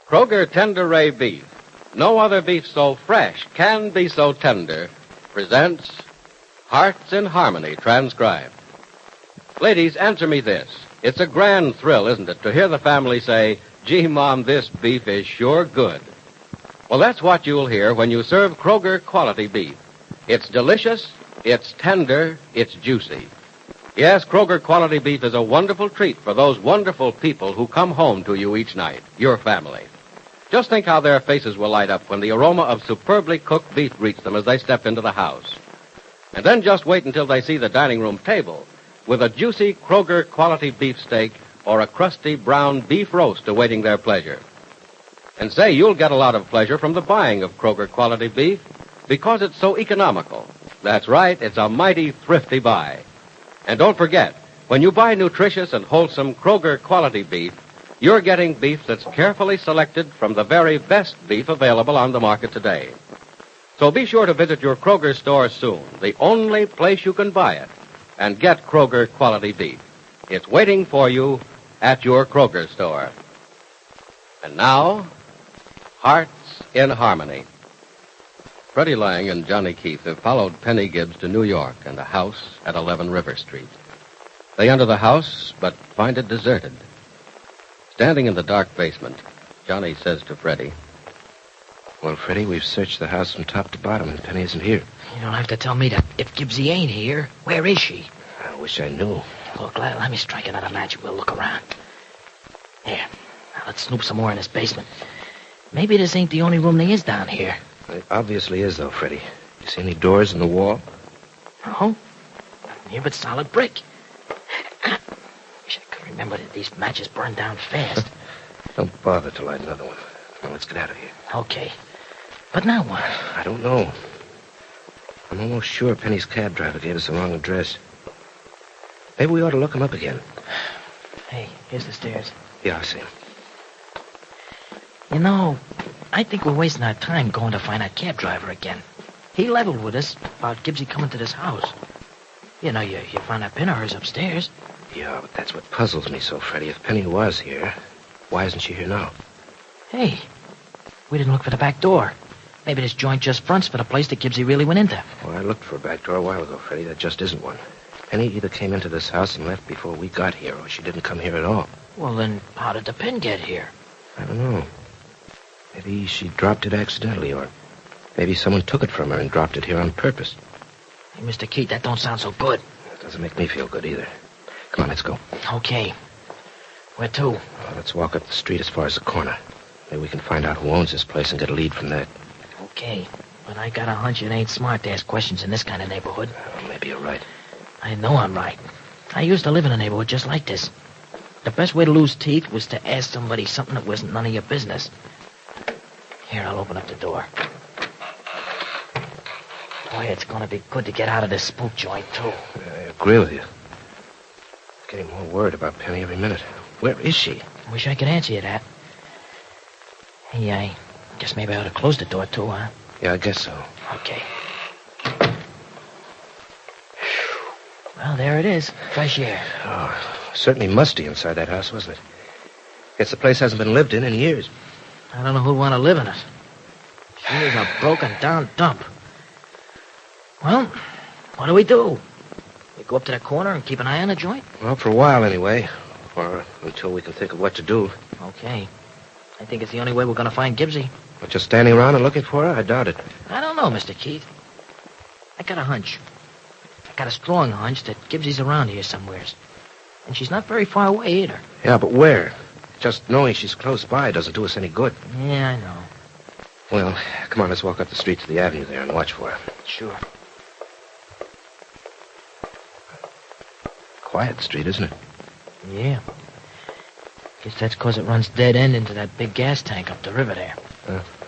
Kroger Tender Ray Beef, no other beef so fresh can be so tender, presents Hearts in Harmony, transcribed. Ladies, answer me this. It's a grand thrill, isn't it, to hear the family say, "Gee, Mom, this beef is sure good." Well, that's what you'll hear when you serve Kroger quality beef. It's delicious, it's tender, it's juicy. Yes, Kroger quality beef is a wonderful treat for those wonderful people who come home to you each night, your family. Just think how their faces will light up when the aroma of superbly cooked beef greets them as they step into the house. And then just wait until they see the dining room table with a juicy Kroger quality beef steak or a crusty brown beef roast awaiting their pleasure. And say, you'll get a lot of pleasure from the buying of Kroger quality beef because it's so economical. That's right, it's a mighty thrifty buy. And don't forget, when you buy nutritious and wholesome Kroger quality beef, you're getting beef that's carefully selected from the very best beef available on the market today. So be sure to visit your Kroger store soon, the only place you can buy it, and get Kroger quality beef. It's waiting for you at your Kroger store. And now, Hearts in Harmony. Freddie Lang and Johnny Keith have followed Penny Gibbs to New York and a house at 11 River Street. They enter the house, but find it deserted. Standing in the dark basement, Johnny says to Freddie, "Well, Freddie, we've searched the house from top to bottom, and Penny isn't here." You don't have to tell me that. If Gibbsy ain't here, where is she? I wish I knew. Look, let me strike another match and we'll look around. Here, now let's snoop some more in this basement. Maybe this ain't the only room there is down here. It obviously is, though, Freddie. You see any doors in the wall? No. Nothing here but solid brick. Wish I could remember that these matches burn down fast. Don't bother to light another one. Now, let's get out of here. Okay. But now what? I don't know. I'm almost sure Penny's cab driver gave us the wrong address. Maybe we ought to look him up again. Hey, here's the stairs. Yeah, I see him. You know, I think we're wasting our time going to find that cab driver again. He leveled with us about Gibbsy coming to this house. You know, you found that pin of hers upstairs. Yeah, but that's what puzzles me so, Freddie. If Penny was here, why isn't she here now? Hey, we didn't look for the back door. Maybe this joint just fronts for the place that Gibbsy really went into. Well, I looked for a back door a while ago, Freddie. That just isn't one. Penny either came into this house and left before we got here, or she didn't come here at all. Well, then how did the pin get here? I don't know. Maybe she dropped it accidentally, or maybe someone took it from her and dropped it here on purpose. Hey, Mr. Keith, that don't sound so good. It doesn't make me feel good either. Come on, let's go. Okay. Where to? Well, let's walk up the street as far as the corner. Maybe we can find out who owns this place and get a lead from that. Okay. But I got a hunch it ain't smart to ask questions in this kind of neighborhood. Well, maybe you're right. I know I'm right. I used to live in a neighborhood just like this. The best way to lose teeth was to ask somebody something that wasn't none of your business. Here, I'll open up the door. Boy, it's going to be good to get out of this spook joint, too. I agree with you. I'm getting more worried about Penny every minute. Where is she? I wish I could answer you that. Hey, I guess maybe I ought to close the door, too, huh? Yeah, I guess so. Okay. Well, there it is. Fresh air. Oh, certainly musty inside that house, wasn't it? Guess the place hasn't been lived in years. I don't know who'd want to live in it. She is a broken-down dump. Well, what do? We go up to the corner and keep an eye on the joint? Well, for a while, anyway. Or until we can think of what to do. Okay. I think it's the only way we're going to find Gibbsy. But just standing around and looking for her? I doubt it. I don't know, Mr. Keith. I got a hunch. I got a strong hunch that Gibbsy's around here somewheres. And she's not very far away either. Yeah, but where? Just knowing she's close by doesn't do us any good. Yeah, I know. Well, come on, let's walk up the street to the avenue there and watch for her. Sure. Quiet street, isn't it? Yeah. Guess that's 'cause it runs dead end into that big gas tank up the river there.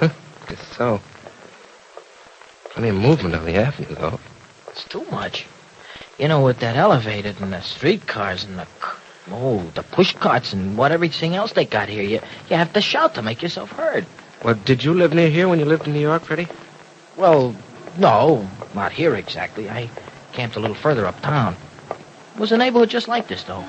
Guess so. Plenty of movement on the avenue, though. It's too much. You know, with that elevated and the streetcars and the push carts and what everything else they got here, you have to shout to make yourself heard. Well, did you live near here when you lived in New York, Freddie? Well, no, not here exactly. I camped a little further uptown. It was a neighborhood just like this, though.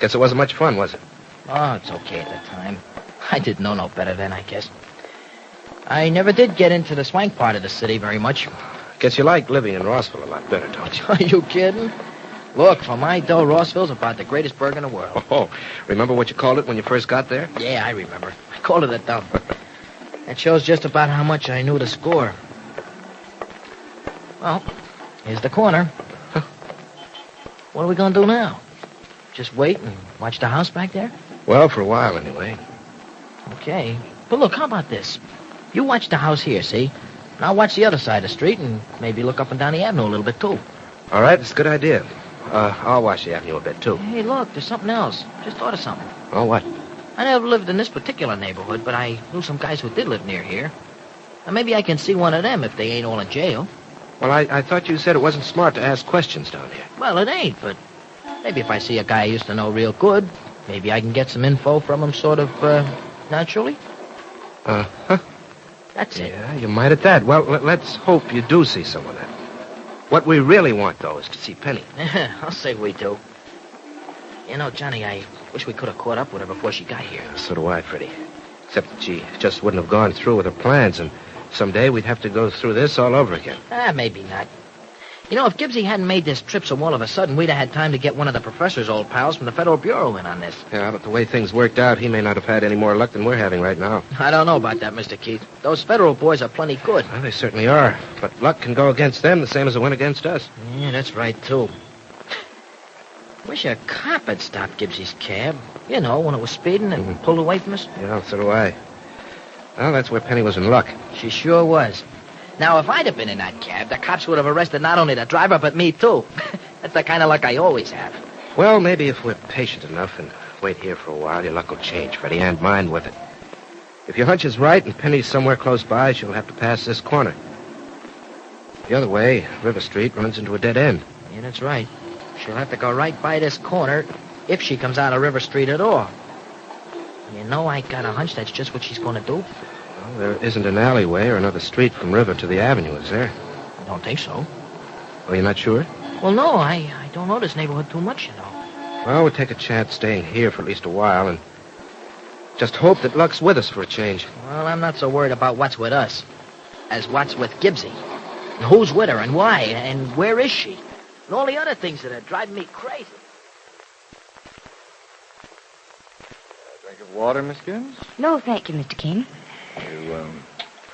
Guess it wasn't much fun, was it? Oh, it's okay at the time. I didn't know no better then, I guess. I never did get into the swank part of the city very much. Guess you like living in Rossville a lot better, don't you? Are you kidding? Look, for my dough, Rossville's about the greatest burg in the world. Oh, remember what you called it when you first got there? Yeah, I remember. I called it a dump. That shows just about how much I knew to score. Well, here's the corner. What are we going to do now? Just wait and watch the house back there? Well, for a while, anyway. Okay. But look, how about this? You watch the house here, see? And I'll watch the other side of the street and maybe look up and down the avenue a little bit, too. All right, that's a good idea. I'll watch the avenue a bit, too. Hey, look, there's something else. Just thought of something. Oh, what? I never lived in this particular neighborhood, but I knew some guys who did live near here. And maybe I can see one of them if they ain't all in jail. Well, I thought you said it wasn't smart to ask questions down here. Well, it ain't, but maybe if I see a guy I used to know real good, maybe I can get some info from him sort of, naturally. Huh? That's it. Yeah, you might at that. Well, let's hope you do see someone then. What we really want, though, is to see Penny. I'll say we do. You know, Johnny, I wish we could have caught up with her before she got here. So do I, Freddie. Except that she just wouldn't have gone through with her plans, and someday we'd have to go through this all over again. Maybe not. You know, if Gibbsy hadn't made this trip so all of a sudden, we'd have had time to get one of the professor's old pals from the Federal Bureau in on this. Yeah, but the way things worked out, he may not have had any more luck than we're having right now. I don't know about that, Mr. Keith. Those federal boys are plenty good. Well, they certainly are. But luck can go against them the same as it went against us. Yeah, that's right, too. Wish a cop had stopped Gibbsy's cab. You know, when it was speeding and pulled away from us. Yeah, so do I. Well, that's where Penny was in luck. She sure was. Now, if I'd have been in that cab, the cops would have arrested not only the driver, but me, too. That's the kind of luck I always have. Well, maybe if we're patient enough and wait here for a while, your luck will change, Freddie, and mine with it. If your hunch is right and Penny's somewhere close by, she'll have to pass this corner. The other way, River Street runs into a dead end. Yeah, that's right. She'll have to go right by this corner if she comes out of River Street at all. You know, I got a hunch that's just what she's going to do. Well, there isn't an alleyway or another street from River to the avenue, is there? I don't think so. Oh, you're not sure? Well, no, I don't know this neighborhood too much, you know. Well, we'll take a chance staying here for at least a while and just hope that luck's with us for a change. Well, I'm not so worried about what's with us as what's with Gibbsy. And who's with her and why and where is she? And all the other things that are driving me crazy. Drink of water, Miss Gibbs? No, thank you, Mr. King. You,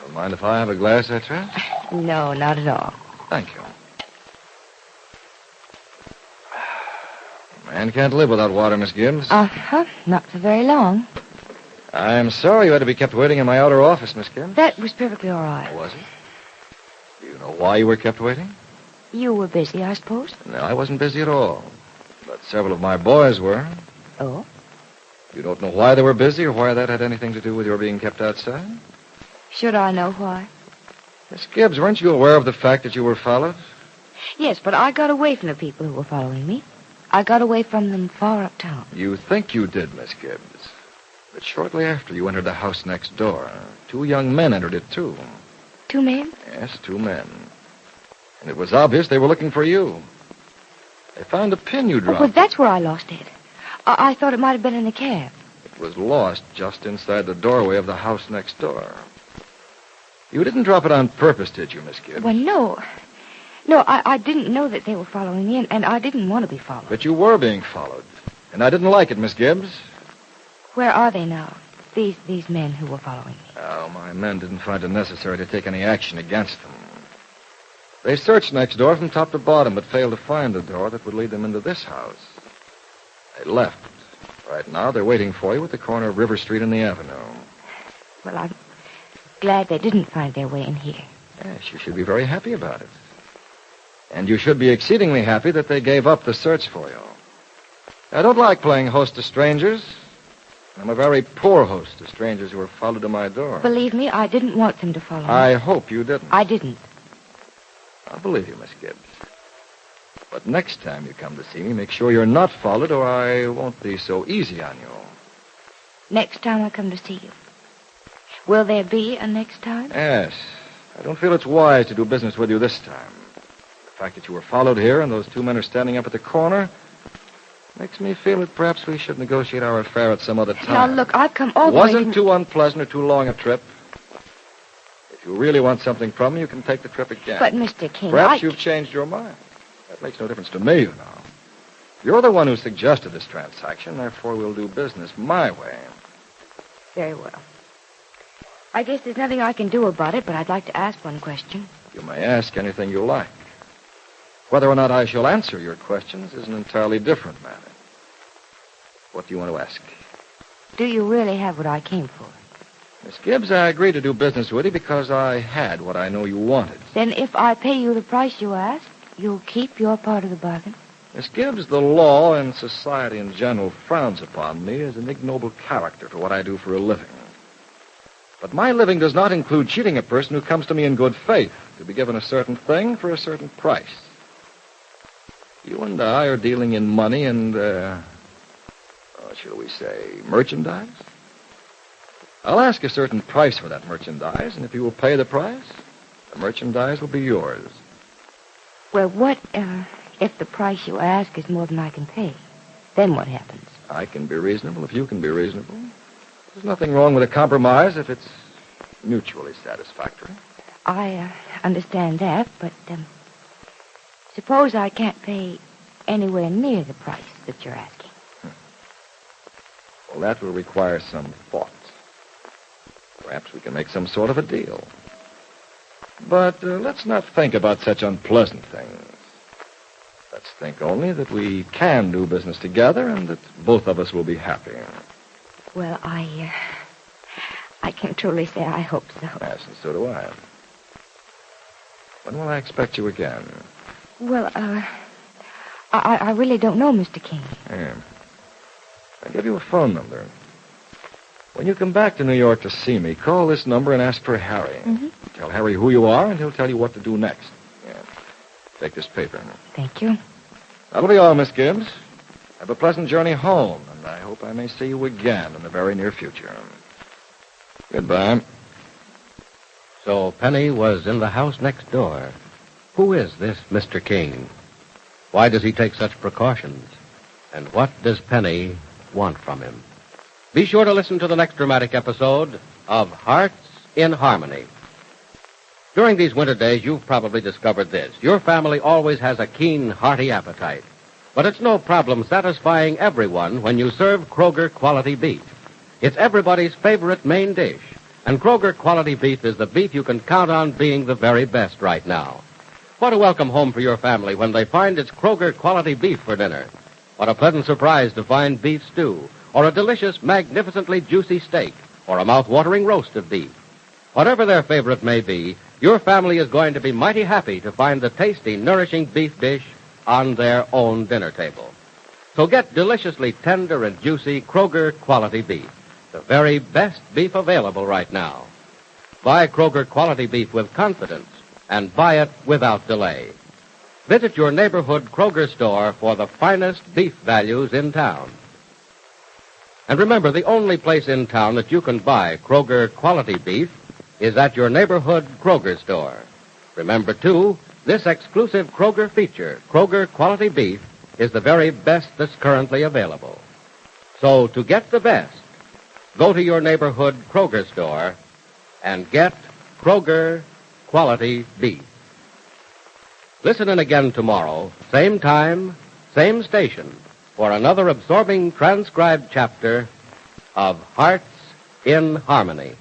don't mind if I have a glass, that's right? No, not at all. Thank you. Man can't live without water, Miss Gibbs. Uh-huh. Not for very long. I'm sorry you had to be kept waiting in my outer office, Miss Gibbs. That was perfectly all right. Was it? Do you know why you were kept waiting? You were busy, I suppose? No, I wasn't busy at all. But several of my boys were. Oh? You don't know why they were busy or why that had anything to do with your being kept outside? Should I know why? Miss Gibbs, weren't you aware of the fact that you were followed? Yes, but I got away from the people who were following me. I got away from them far uptown. You think you did, Miss Gibbs. But shortly after you entered the house next door, 2 young men entered it, too. 2 men? Yes, 2 men. And it was obvious they were looking for you. They found a pin you dropped. Oh, but that's where I lost it. I thought it might have been in the cab. It was lost just inside the doorway of the house next door. You didn't drop it on purpose, did you, Miss Gibbs? Well, no. No, I didn't know that they were following me, and I didn't want to be followed. But you were being followed. And I didn't like it, Miss Gibbs. Where are they now? These men who were following me. Oh, my men didn't find it necessary to take any action against them. They searched next door from top to bottom, but failed to find the door that would lead them into this house. They left. Right now, they're waiting for you at the corner of River Street and the Avenue. Well, I'm glad they didn't find their way in here. Yes, you should be very happy about it. And you should be exceedingly happy that they gave up the search for you. I don't like playing host to strangers. I'm a very poor host to strangers who are followed to my door. Believe me, I didn't want them to follow me. I hope you didn't. I didn't. I'll believe you, Miss Gibbs. But next time you come to see me, make sure you're not followed, or I won't be so easy on you. Next time I come to see you. Will there be a next time? Yes. I don't feel it's wise to do business with you this time. The fact that you were followed here and those 2 men are standing up at the corner, Makes me feel that perhaps we should negotiate our affair at some other time. Now, look, I've come all the way Wasn't from... too unpleasant or too long a trip. If you really want something from me, you can take the trip again. But, Mr. King, Perhaps you've changed your mind. That makes no difference to me, you know. You're the one who suggested this transaction, therefore we'll do business my way. Very well. I guess there's nothing I can do about it, but I'd like to ask one question. You may ask anything you like. Whether or not I shall answer your questions is an entirely different matter. What do you want to ask? Do you really have what I came for? Miss Gibbs, I agreed to do business with you because I had what I know you wanted. Then if I pay you the price you ask, you'll keep your part of the bargain? Miss Gibbs, the law and society in general frowns upon me as an ignoble character for what I do for a living. But my living does not include cheating a person who comes to me in good faith to be given a certain thing for a certain price. You and I are dealing in money and, shall we say, merchandise? I'll ask a certain price for that merchandise, and if you will pay the price, the merchandise will be yours. Well, what, if the price you ask is more than I can pay? Then what happens? I can be reasonable if you can be reasonable. There's nothing wrong with a compromise if it's mutually satisfactory. I understand that, but suppose I can't pay anywhere near the price that you're asking. Well, that will require some thought. Perhaps we can make some sort of a deal. But let's not think about such unpleasant things. Let's think only that we can do business together and that both of us will be happy. Well, I can truly say I hope so. Yes, and so do I. When will I expect you again? Well, I really don't know, Mr. King. Yeah. I'll give you a phone number. When you come back to New York to see me, call this number and ask for Harry. Mm-hmm. Tell Harry who you are, and he'll tell you what to do next. Yeah. Take this paper. Thank you. That'll be all, Miss Gibbs. Have a pleasant journey home, and I hope I may see you again in the very near future. Goodbye. So Penny was in the house next door. Who is this Mr. King? Why does he take such precautions? And what does Penny want from him? Be sure to listen to the next dramatic episode of Hearts in Harmony. During these winter days, you've probably discovered this. Your family always has a keen, hearty appetite. But it's no problem satisfying everyone when you serve Kroger quality beef. It's everybody's favorite main dish. And Kroger quality beef is the beef you can count on being the very best right now. What a welcome home for your family when they find it's Kroger quality beef for dinner. What a pleasant surprise to find beef stew, or a delicious, magnificently juicy steak, or a mouth-watering roast of beef. Whatever their favorite may be, your family is going to be mighty happy to find the tasty, nourishing beef dish on their own dinner table. So get deliciously tender and juicy Kroger quality beef, the very best beef available right now. Buy Kroger quality beef with confidence, and buy it without delay. Visit your neighborhood Kroger store for the finest beef values in town. And remember, the only place in town that you can buy Kroger quality beef is at your neighborhood Kroger store. Remember, too, this exclusive Kroger feature, Kroger quality beef, is the very best that's currently available. So to get the best, go to your neighborhood Kroger store and get Kroger quality beef. Listen in again tomorrow, same time, same station, for another absorbing transcribed chapter of Hearts in Harmony.